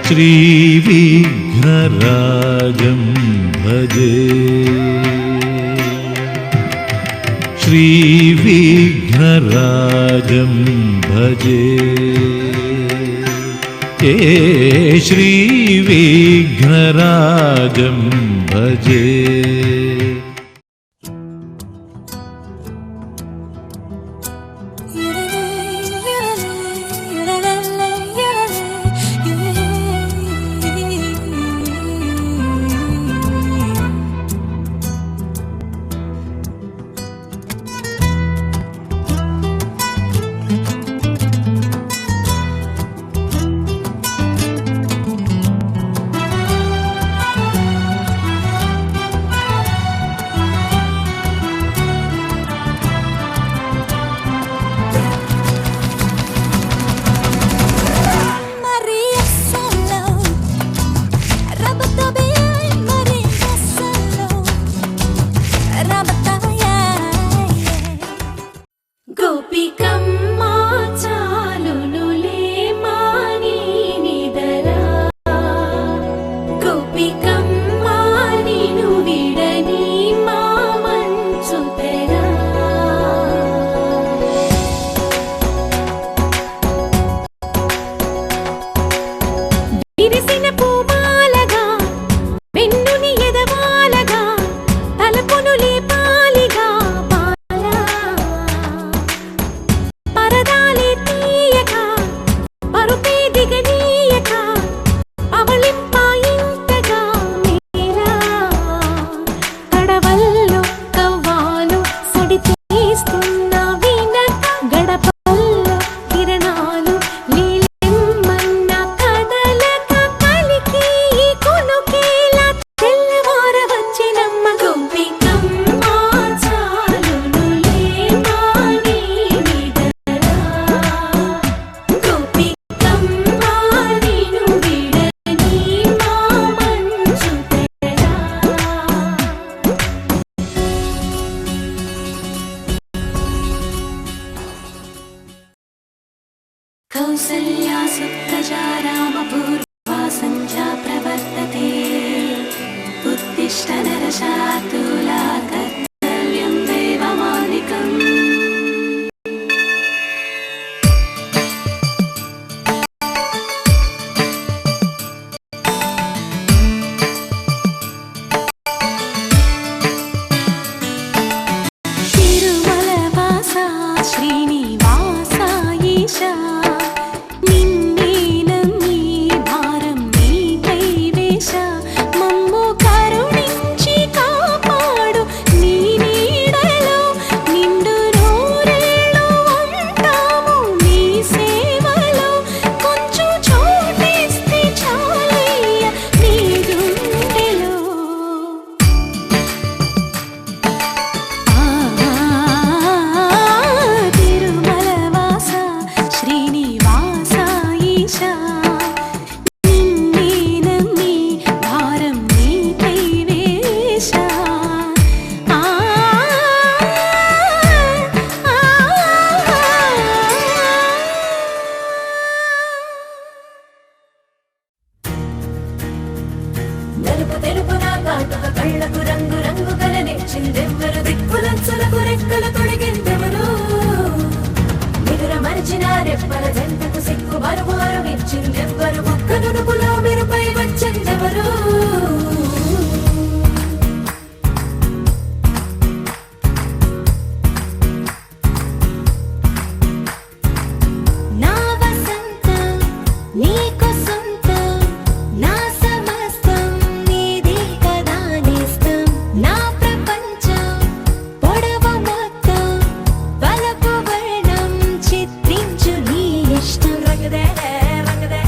श्रीविघ्नराजं भजे श्रीविघ्नराजं भजे श्रीविघ्नराजं भजे कौसल्या सुप्रजा रामपूर्वा सन्ध्या प्रवर्तते उत्तिष्ठ नरशार्दूला कर्तव्यं दैवमानिकम् तिरुमलवासा श्रीनिवासा ईशा కళ్ళకు రంగు రంగు కలనిచ్చిందెవ్వరు దిక్కులంచులకు రెక్కలు తొడిగిందెవరు నిదుర మరిచిన రెప్పల జంటకు సిక్కు బరువారు ఇచ్చిందెవ్వరు ఒక్క నునుపులో మెరుపై వచ్చిందెవరు రంగదే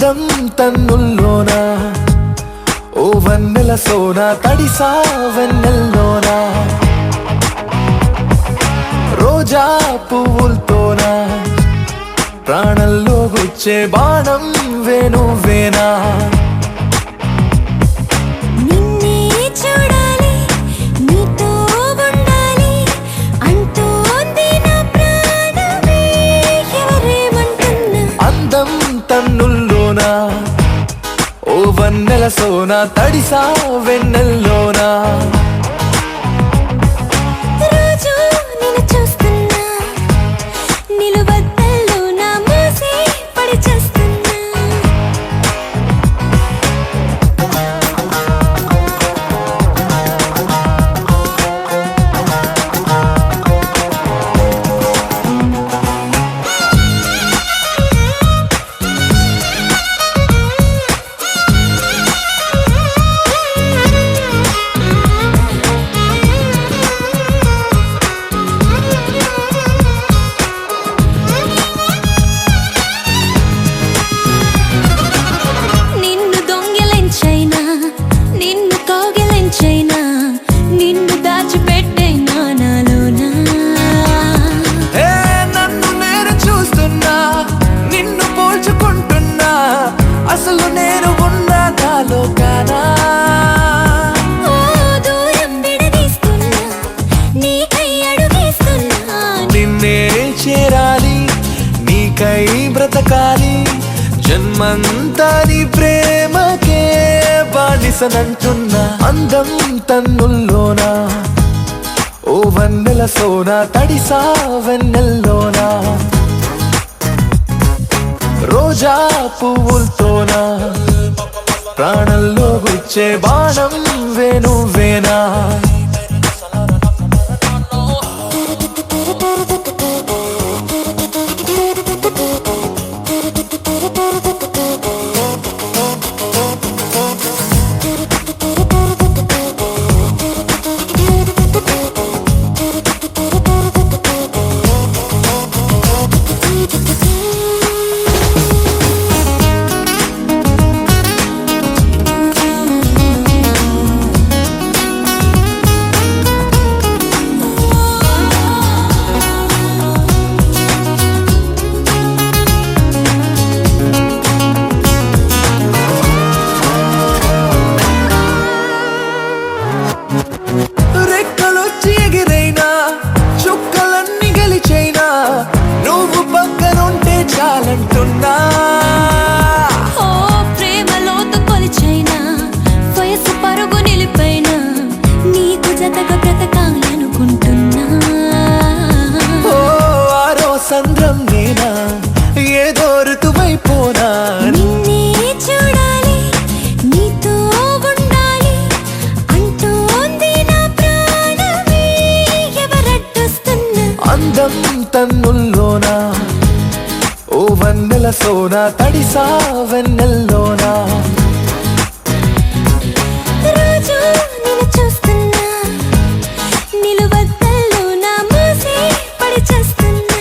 అందం తన్నుల్లోన ఓ వన్నెల సోన తడిసా వెన్నెల్లోన రోజా పువ్వులతోన ప్రాణంలో గుచ్చే బాణం వేణువేనా నిన్నే చూడాలి నీతో ఉండాలి అంటోంది నా ప్రాణమే ఎవరేమంటున్నా అందం తన్నుల్లోన ఓ వన్నెల సోన తడిసా వెన్నెల్లోనా రోజు నిన్ను చూస్తున్నా నిలువద్దల్లో నా మూసి పడి చేస్తున్నా నిన్ను దొంగిలించైనా నిన్ను కౌగిలించైనా నిన్ను దాచిపెట్టైనా నాలోనా ఏ నన్ను నేను చూస్తున్నా నిన్ను పోల్చుకుంటున్నా అసలు నేను ఉన్నా నాలో కానా ఓ దూరం విడదీస్తున్నా నీకై అడుగేస్తున్నా నిన్నే చేరాలి నీకై బ్రతకాలి జన్మంతా నీ ప్రేమకే బానిసనంటున్నా అందం తన్నుల్లోన ఓ వన్నెల సోన తడిసా వెన్నెల్లోన రోజా పువ్వులతోన ప్రాణంలో గుచ్చే బాణం వేణువేనా రెక్కలొచ్చి ఎగిరైనా చుక్కలన్నీ గెలిచైనా నువ్వు పక్కనుంటే చాలంటున్నా ఓ ప్రేమలోతు కొలిచైనా వయసు పరుగు నిలిపైనా నీకు జతగా బ్రతకాలనుకుంటున్నా ఓ ఆరో సంద్రం నేనా ఏదో ఋతువైపోనా నిన్నే చూడాలి నీతో ఉండాలి అంటోంది నా ప్రాణమే ఎవరడ్డొస్తున్నా అందం తన్నుల్లోన ఓ వన్నెల సోన తడిసా వెన్నెల్లోనా రోజు నిన్ను చూస్తున్నా నిలువద్దల్లో నా మూసి పడి చేస్తున్నా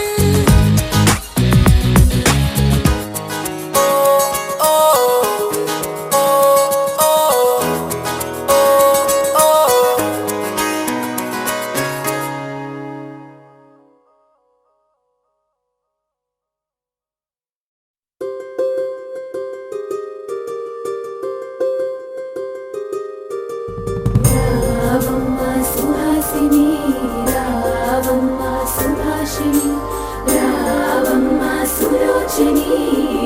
రావమ్మ సుహాసిని రావమ్మ సుభాషిణి రావమ్మ సులోచని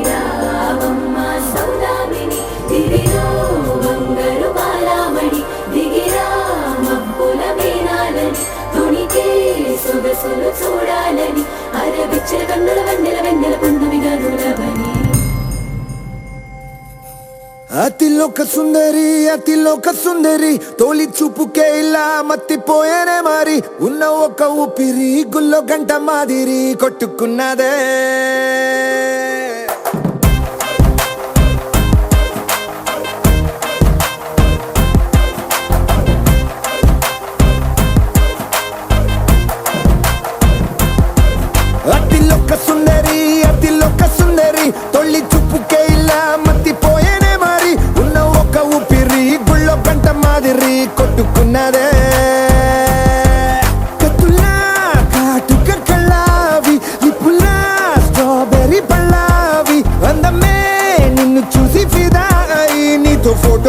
రావమ్మ సౌదామిని దిరిలో బంగారు బాలామణి దిగిరా మబ్బుల మేనాలని తుణికే సొగసులు చూడాలని అరవిచ్చల కన్నుల వెన్నెల వెన్నెల పున్నమిగా నులవని అతిలోక సుందరి తోలి చూపుకే ఇలా మత్తిపోయేనే మరి ఉన్న ఒక ఊపిరి గుల్లో గంట మాదిరి కొట్టుకున్నదే అతిలోక సుందరి తొలి చూపుకే ఇలా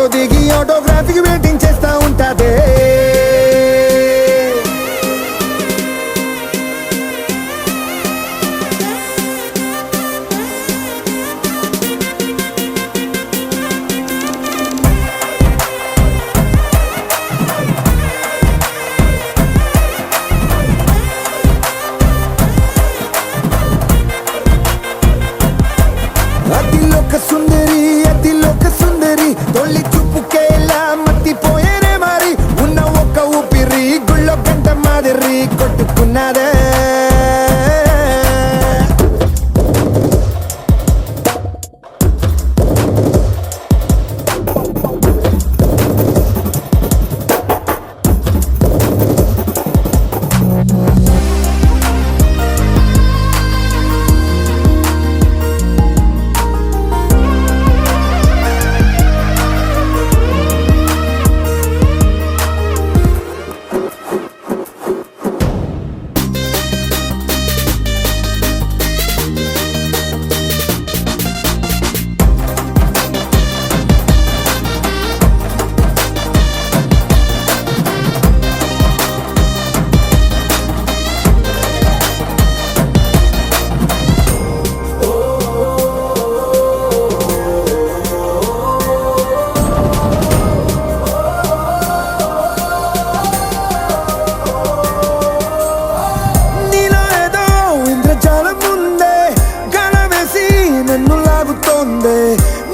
ఫోటో దిగి ఆటోగ్రాఫీకి వెయిటింగ్ చేస్తా ఉంటాదే అతిలోక సుందరి తొలి చూపుకేలా మత్తిపోయేనే మరి ఉన్న ఒక్క ఊపిరి గుళ్ళో గంట మాదిరి కొట్టుకున్నదే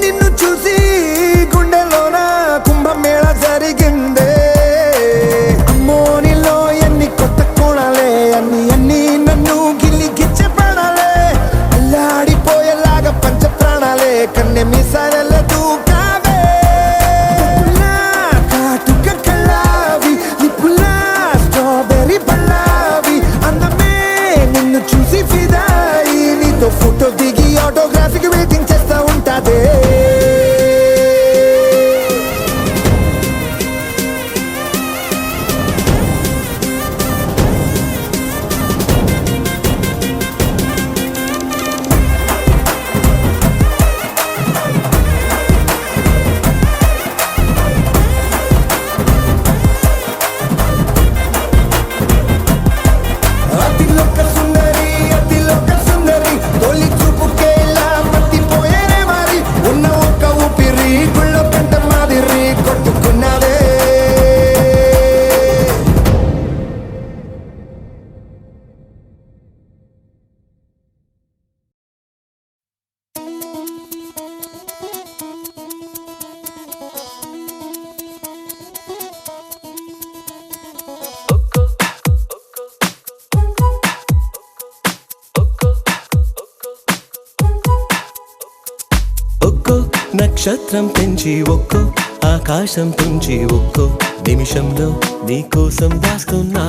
నిన్ను చూసి గుండెలోన కుంభమేళ జరిగిందే అమ్మో నీలో ఎన్ని కొత్త కోణాలే అన్ని నన్ను గిల్లి గిచ్చే ప్రాణాలే అల్లాడిపోయేలాగా పంచ ప్రాణాలే కన్నె మీసాల దూకావే కాటుక కళ్ళావి లిప్పులా స్ట్రాబెర్రీ పళ్ళావి అందమే నిన్ను చూసి ఫిదాయి నీతో ఫోటో దిగి ఆటోగ్రాఫీకి వెయిటింగ్ చేస్తా ఉంటాదే అతిలోక సుందరి తొలి చూపుకేలా మత్తిపోయేనే మరి ఉన్న ఒక్క ఊపిరి గుళ్ళో గంట మాదిరి కొట్టుకున్నదే ఒక్కో నక్షత్రం పెంచి ఒక్కో ఆకాశం తుంచి ఒక్కో నిమిషంలో నీకోసం దాస్తున్నా